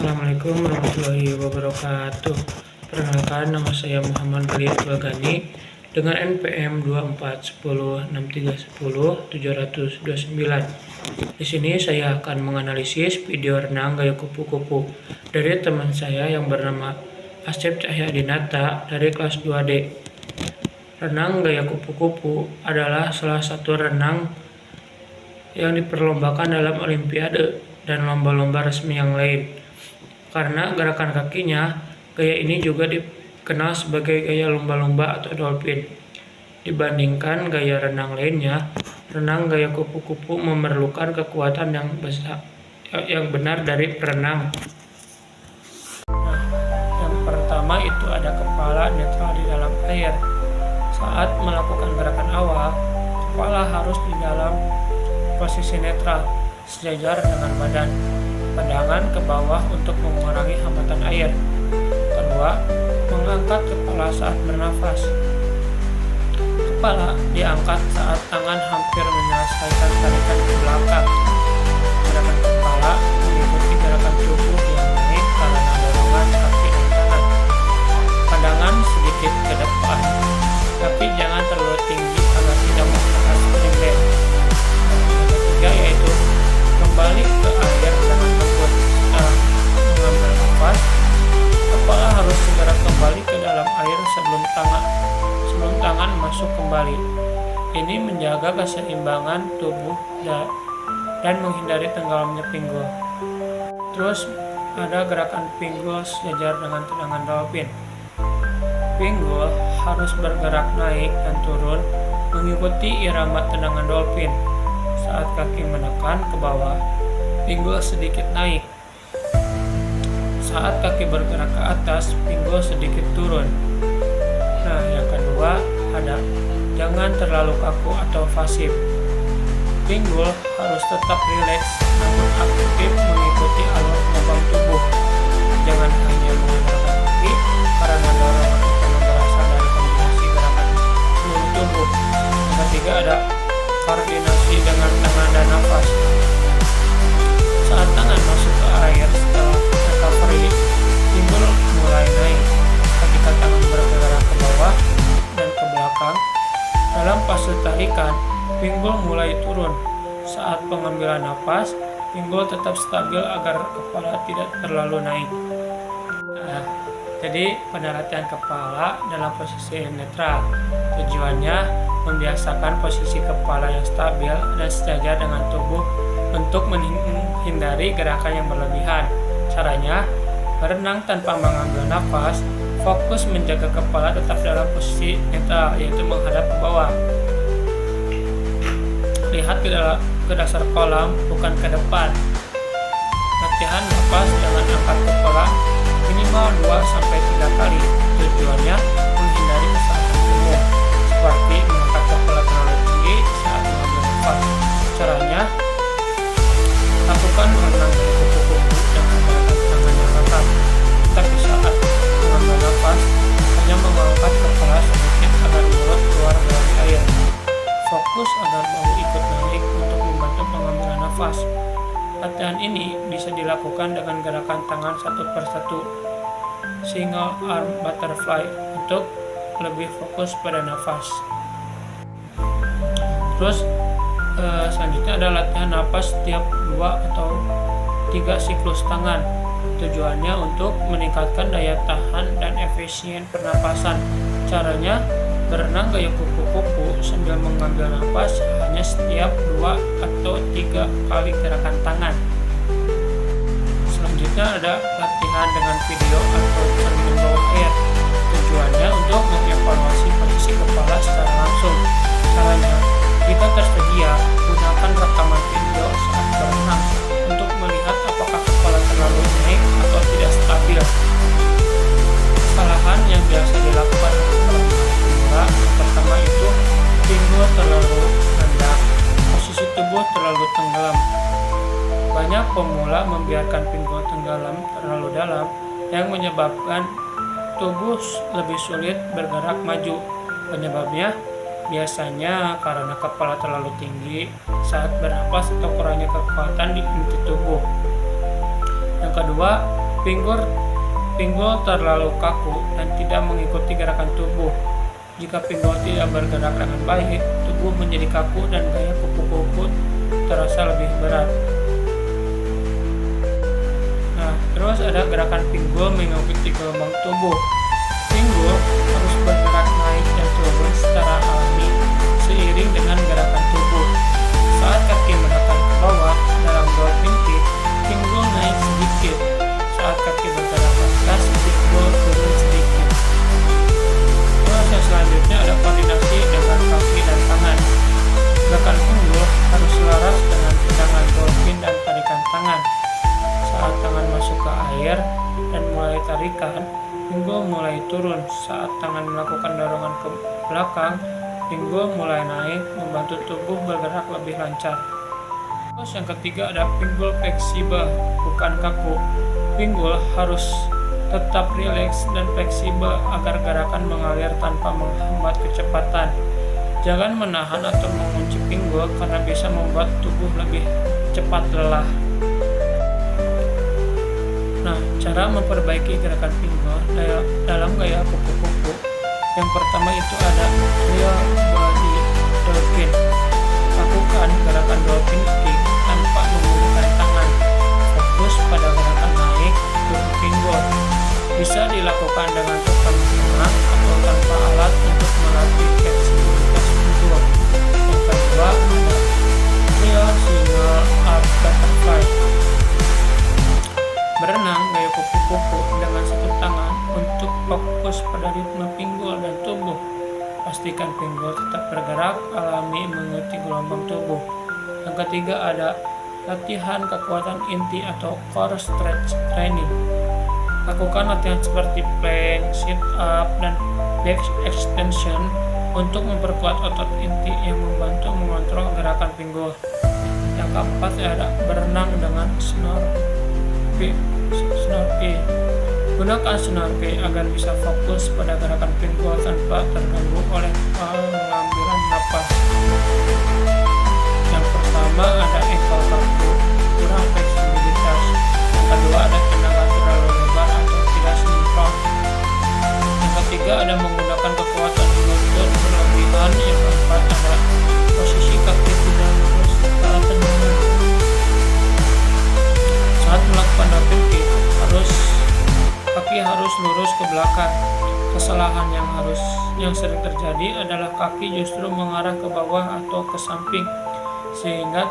Assalamualaikum warahmatullahi wabarakatuh. Perkenalkan, nama saya Muhammad Khalid Bagani dengan NPM 24106310 Di sini saya akan menganalisis video renang gaya kupu-kupu dari teman saya yang bernama Asep Cahyadinata dari kelas 2D. Renang gaya kupu-kupu adalah salah satu renang yang diperlombakan dalam olimpiade dan lomba-lomba resmi yang lain. Karena gerakan kakinya, gaya ini juga dikenal sebagai gaya lumba-lumba atau dolphin. Dibandingkan gaya renang lainnya, renang gaya kupu-kupu memerlukan kekuatan yang benar dari perenang. Yang pertama itu ada kepala netral di dalam air. Saat melakukan gerakan awal, kepala harus di dalam posisi netral, sejajar dengan badan. Pandangan ke bawah untuk mengurangi hambatan air. Kedua, mengangkat kepala saat bernafas. Kepala diangkat saat tangan hampir menyelesaikan tarikan ke belakang. Gerakan kepala mengikuti gerakan tubuh yang naik karena dorongan kaki dan tangan. Pandangan sedikit ke depan, tapi jangan terlalu tinggi agar tidak mengangkat springback. Yang ketiga yaitu kembali ke air dengan lembut. Setelah mengambil nafas, kepala harus segera kembali ke dalam air sebelum tangan masuk kembali. Ini menjaga keseimbangan tubuh dan menghindari tenggelamnya pinggul. Terus ada gerakan pinggul sejajar dengan tendangan dolphin. Pinggul harus bergerak naik dan turun mengikuti irama tendangan dolphin. Saat kaki menekan ke bawah, pinggul sedikit naik. Saat kaki bergerak ke atas, pinggul sedikit turun. Nah, yang kedua ada jangan terlalu kaku atau pasif. Pinggul harus tetap rileks namun aktif mengikuti alur lubang tubuh. Jangan hanya mengandalkan kaki karena dorongan utama berasal dari kombinasi gerakan seluruh tubuh. Yang ketiga ada koordinasi dengan tangan dan nafas. Saat tangan masuk ke air setelah recovery, pinggul mulai naik. Ketika tangan bergerak ke bawah dan ke belakang, dalam fase tarikan, pinggul mulai turun. Saat pengambilan nafas, pinggul tetap stabil agar kepala tidak terlalu naik. Nah, jadi pada latihan kepala dalam posisi netral, tujuannya membiasakan posisi kepala yang stabil dan sejajar dengan tubuh untuk menghindari gerakan yang berlebihan. Caranya, berenang tanpa mengambil nafas, fokus menjaga kepala tetap dalam posisi netral, yaitu menghadap ke bawah. Lihat ke dasar kolam, bukan ke depan. Latihan nafas dengan angkat kepala minimal 2-3 kali. Tujuannya menghindari kesalahan umum seperti mengangkat kepala terlalu tinggi saat mengambil nafas. Caranya, lakukan renang gaya kupu-kupu dengan menggunakan tangan yang lengkap. Tapi saat mengambil nafas, hanya mengangkat kepala sedikit agar mulut keluar dari air. Fokus agar bahu ikut naik untuk membantu pengambilan nafas. Latihan ini bisa dilakukan dengan gerakan tangan satu persatu, single arm butterfly, untuk lebih fokus pada nafas. Terus selanjutnya ada latihan nafas setiap 2 atau 3 siklus tangan. Tujuannya untuk meningkatkan daya tahan dan efisien pernapasan. Caranya, berenang gaya kupu-kupu sambil mengambil nafas hanya setiap 2 atau 3 kali gerakan tangan. Selanjutnya ada latihan dengan video atau sambil bawah air. Tujuannya untuk mengevaluasi posisi kepala secara langsung. Caranya, jika tersedia, gunakan rekaman video saat berenang untuk melihat apakah kepala terlalu naik atau tidak stabil. Kesalahan yang biasa dilakukan oleh pemula yang pertama itu pinggul terlalu rendah, posisi tubuh terlalu tenggelam. Banyak pemula membiarkan pinggul tenggelam terlalu dalam yang menyebabkan tubuh lebih sulit bergerak maju. Penyebabnya biasanya karena kepala terlalu tinggi saat bernapas atau kurangnya kekuatan di inti tubuh. Yang kedua, Pinggul terlalu kaku dan tidak mengikuti gerakan tubuh. Jika pinggul tidak bergerak dengan baik, tubuh menjadi kaku dan gaya kupu-kupu terasa lebih berat. Nah, terus ada gerakan pinggul mengikuti gelombang tubuh. Pinggul harus bergerak naik dan turun secara alami seiring dengan gerakan tubuh. Saat kaki menekan ke bawah dalam dolphin kick, pinggul naik sedikit. Saat kaki bergerak ke atas, pinggul turun sedikit. Proses selanjutnya ada koordinasi dengan kaki dan tangan. Gerakan pinggul harus selaras dengan tendangan dolphin dan tarikan tangan. Saat tangan masuk ke air dan mulai tarikan, pinggul mulai turun. Saat tangan melakukan dorongan ke belakang, pinggul mulai naik, membantu tubuh bergerak lebih lancar. Terus yang ketiga ada pinggul fleksibel, bukan kaku. Pinggul harus tetap rileks dan fleksibel agar gerakan mengalir tanpa menghambat kecepatan. Jangan menahan atau mengunci pinggul karena bisa membuat tubuh lebih cepat lelah. Nah, cara memperbaiki gerakan pinggul dalam gaya kupu-kupu. Yang pertama itu ada real body dolphin. Lakukan gerakan dolphin kick tanpa menggunakan tangan. Fokus pada gerakan naik turun pinggul. Bisa dilakukan dengan tekan tangan atau tanpa alat untuk melatih fleksibilitas pinggul. Yang kedua ada real single up butterfly. Berenang gaya kupu-kupu dengan satu tangan untuk fokus pada ritme pinggul dan tubuh. Pastikan pinggul tetap bergerak alami mengikuti gelombang tubuh. Yang ketiga ada latihan kekuatan inti atau core stretch training. Lakukan latihan seperti plank, sit up, dan back extension untuk memperkuat otot inti yang membantu mengontrol gerakan pinggul. Yang keempat ada berenang dengan snorkel. Gunakan snorkel agar bisa fokus pada gerakan pinggul tanpa terganggu oleh pengambilan napas. Yang pertama ada ankle kaku, kurang fleksibilitas. Yang kedua ada tendangan terlalu lebar atau tidak sinkron. Yang ketiga ada menggunakan kekuatan lutut berlebihan. Yang keempat ada posisi kaki tidak lurus saat tendangan. Saat melakukan dolphin kick, kaki harus lurus ke belakang. Kesalahan yang sering terjadi adalah kaki justru mengarah ke bawah atau ke samping, sehingga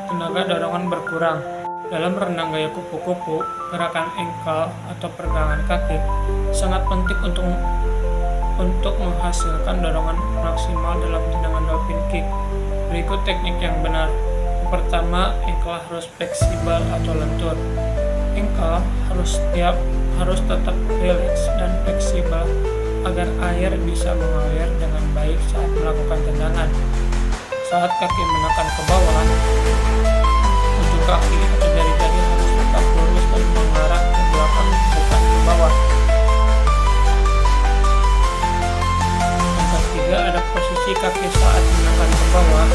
tenaga dorongan berkurang. Dalam renang gaya kupu-kupu, gerakan ankle atau pergelangan kaki sangat penting untuk menghasilkan dorongan maksimal dalam tendangan dolphin kick. Berikut teknik yang benar. Yang pertama, ankle harus fleksibel atau lentur. Ankle harus tetap rileks dan fleksibel agar air bisa mengalir dengan baik saat melakukan tendangan. Saat kaki menekan ke bawah, ujung kaki atau jari-jari harus tetap lurus dan mengarah ke belakang, bukan ke bawah. Yang ketiga ada posisi kaki saat menekan ke bawah.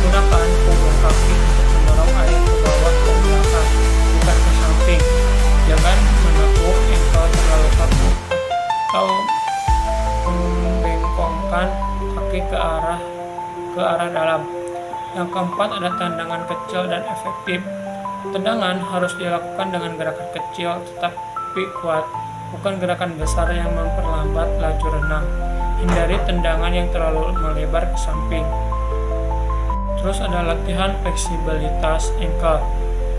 Gunakan punggung kaki untuk mendorong air ke bawah dan belakang, bukan ke samping. Jangan menekuk ankle terlalu kaku atau membengkokkan kaki ke arah dalam. Yang keempat ada tendangan kecil dan efektif. Tendangan harus dilakukan dengan gerakan kecil tetapi kuat, bukan gerakan besar yang memperlambat laju renang. Hindari tendangan yang terlalu melebar ke samping. Terus ada latihan fleksibilitas ankle.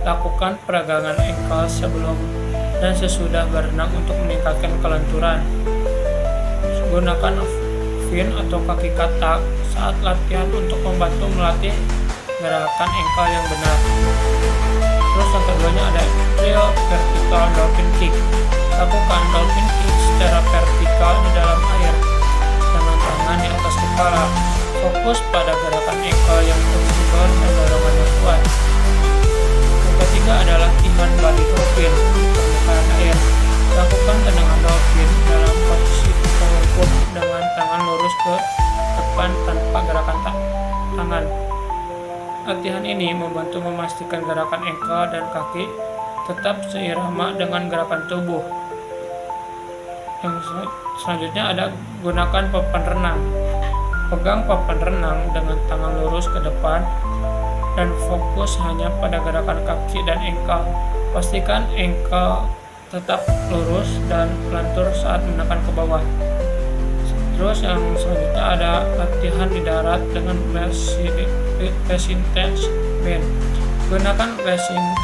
Lakukan peregangan ankle sebelum dan sesudah berenang untuk meningkatkan kelenturan. Gunakan fin atau kaki katak saat latihan untuk membantu melatih gerakan ankle yang benar. Terus yang keduanya ada real vertical dolphin kick. Lakukan dolphin kick secara vertikal di dalam air dengan tangan di atas kepala. Fokus pada gerakan ankle yang fleksibel dan dorongan yang kuat. Yang ketiga adalah latihan body dolphin di permukaan air. Lakukan tendangan dolphin dalam posisi telungkup dengan tangan lurus ke depan tanpa gerakan tangan. Latihan ini membantu memastikan gerakan ankle dan kaki tetap seirama dengan gerakan tubuh. Yang selanjutnya ada gunakan papan renang. Pegang papan renang dengan tangan lurus ke depan dan fokus hanya pada gerakan kaki dan engkel. Pastikan engkel tetap lurus dan lentur saat menekan ke bawah. Terus yang selanjutnya ada latihan di darat dengan resistance band. Gunakan resistance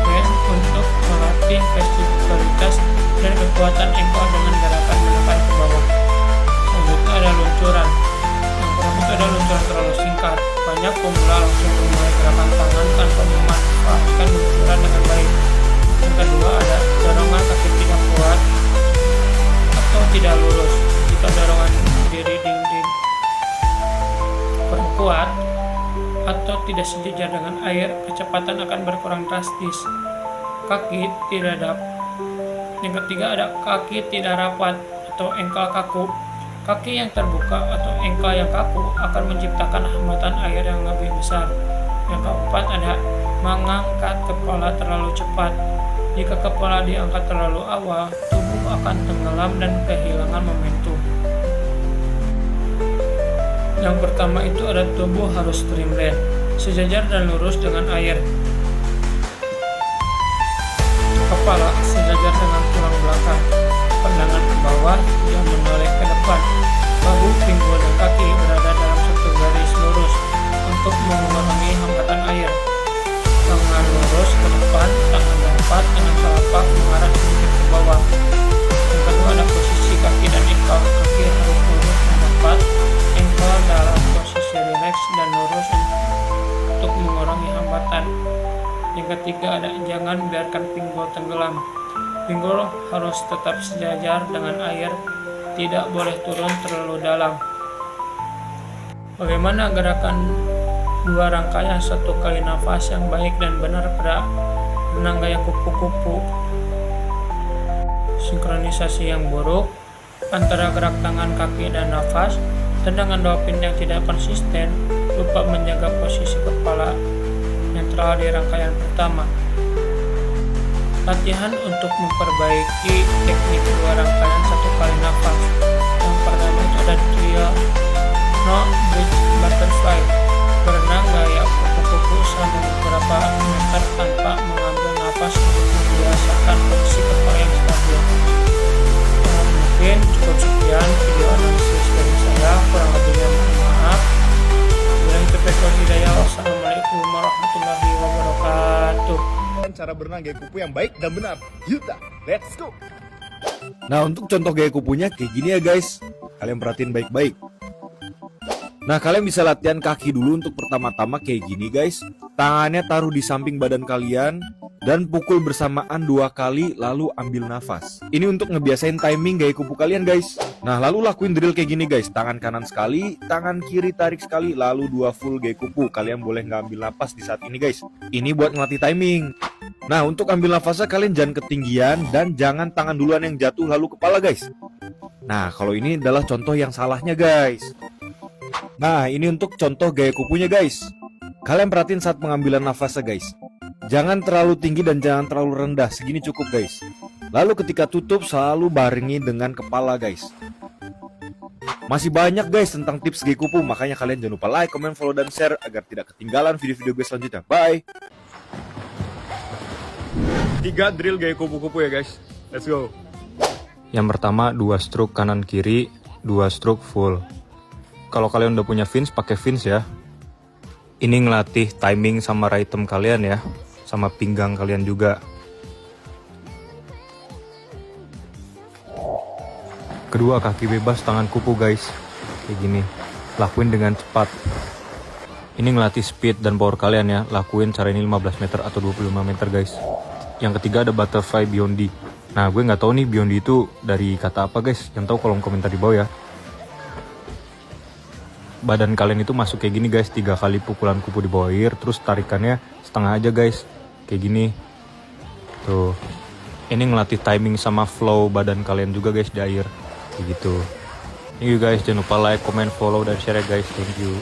band untuk melatih fleksibilitas dan kekuatan engkel dengan gerakan menekan ke bawah. Selanjutnya ada luncuran. Yang pertama itu ada luncuran terlalu singkat. Banyak pemula langsung memulai gerakan tangan tanpa memanfaatkan luncuran dengan baik. Yang kedua ada dorongan kaki tidak kuat atau tidak lurus. Jika dorongan diri dinding kurang kuat atau tidak sejajar dengan air, kecepatan akan berkurang drastis. Yang ketiga ada kaki tidak rapat atau engkel kaku. Kaki yang terbuka atau engkel yang kaku akan menciptakan hambatan air yang lebih besar. Yang keempat ada mengangkat kepala terlalu cepat. Jika kepala diangkat terlalu awal, tubuh akan tenggelam dan kehilangan momentum. Yang pertama itu ada tubuh harus streamline, sejajar dan lurus dengan air. Kepala sejajar dengan tulang belakang, pandangan ke bawah yang menoleh ke depan. Bahu, pinggul, dan kaki berada dalam satu garis lurus untuk mengurangi hambatan air. Tangan lurus ke depan, tangan dapat dengan telapak mengarah sedikit ke bawah. Yang kedua ada posisi kaki dan engkel. Kaki harus lurus mendapat, engkel dalam posisi rileks dan lurus untuk mengurangi hambatan. Yang ketiga ada jangan biarkan pinggul tenggelam. Pinggul harus tetap sejajar dengan air, tidak boleh turun terlalu dalam. Bagaimana gerakan 2 rangkaian 1 kali nafas yang baik dan benar pada renang gaya kupu-kupu? Sinkronisasi yang buruk antara gerak tangan, kaki, dan nafas, tendangan dolphin yang tidak konsisten, lupa menjaga posisi kepala netral di rangkaian pertama. Latihan untuk memperbaiki teknik 2 rangkaian 1 kali nafas. Yang pertama itu ada trial no bridge butterfly, berenang gaya kupu-kupu selama beberapa meter tanpa mengambil nafas untuk membiasakan posisi kepala yang stabil. Mungkin cukup sekian video analisis dari saya, kurang lebihnya mohon maaf. Bilang taufiq hidayah. Wassalamualaikum warahmatullahi wabarakatuh. Cara berenang gaya kupu yang baik dan benar. Yuta, let's go. Nah, untuk contoh gaya kupunya kayak gini ya guys. Kalian perhatiin baik-baik. Nah, kalian bisa latihan kaki dulu untuk pertama-tama kayak gini guys. Tangannya taruh di samping badan kalian dan pukul bersamaan 2 kali lalu ambil nafas. Ini untuk ngebiasain timing gaya kupu kalian guys. Nah, lalu lakuin drill kayak gini guys. Tangan kanan sekali, tangan kiri tarik sekali, lalu 2 full gaya kupu. Kalian boleh nggak ambil nafas di saat ini guys. Ini buat ngelatih timing. Nah, untuk ambil nafasnya kalian jangan ketinggian dan jangan tangan duluan yang jatuh lalu kepala guys. Nah, kalau ini adalah contoh yang salahnya guys. Nah, ini untuk contoh gaya kupunya guys. Kalian perhatiin saat pengambilan nafasnya guys. Jangan terlalu tinggi dan jangan terlalu rendah, segini cukup guys. Lalu ketika tutup selalu barengi dengan kepala guys. Masih banyak guys tentang tips gaya kupu, makanya kalian jangan lupa like, comment, follow, dan share agar tidak ketinggalan video-video gue selanjutnya. Bye! 3 drill gaya kupu-kupu ya guys. Let's go. Yang pertama 2 stroke kanan kiri, 2 stroke full. Kalau kalian udah punya fins, pakai fins ya. Ini ngelatih timing sama rhythm kalian ya, sama pinggang kalian juga. Kedua, kaki bebas tangan kupu guys. Kayak gini. Lakuin dengan cepat. Ini ngelatih speed dan power kalian ya. Lakuin cara ini 15 meter atau 25 meter guys. Yang ketiga ada butterfly beyond. Nah, gue nggak tahu nih beyond itu dari kata apa guys. Yang tahu kolom komentar di bawah ya. Badan kalian itu masuk kayak gini guys, 3 kali pukulan kupu di bawah air, terus tarikannya setengah aja guys, kayak gini. Tuh, ini ngelatih timing sama flow badan kalian juga guys di air, kayak gitu. Thank you guys, jangan lupa like, comment, follow, dan share ya guys. Thank you.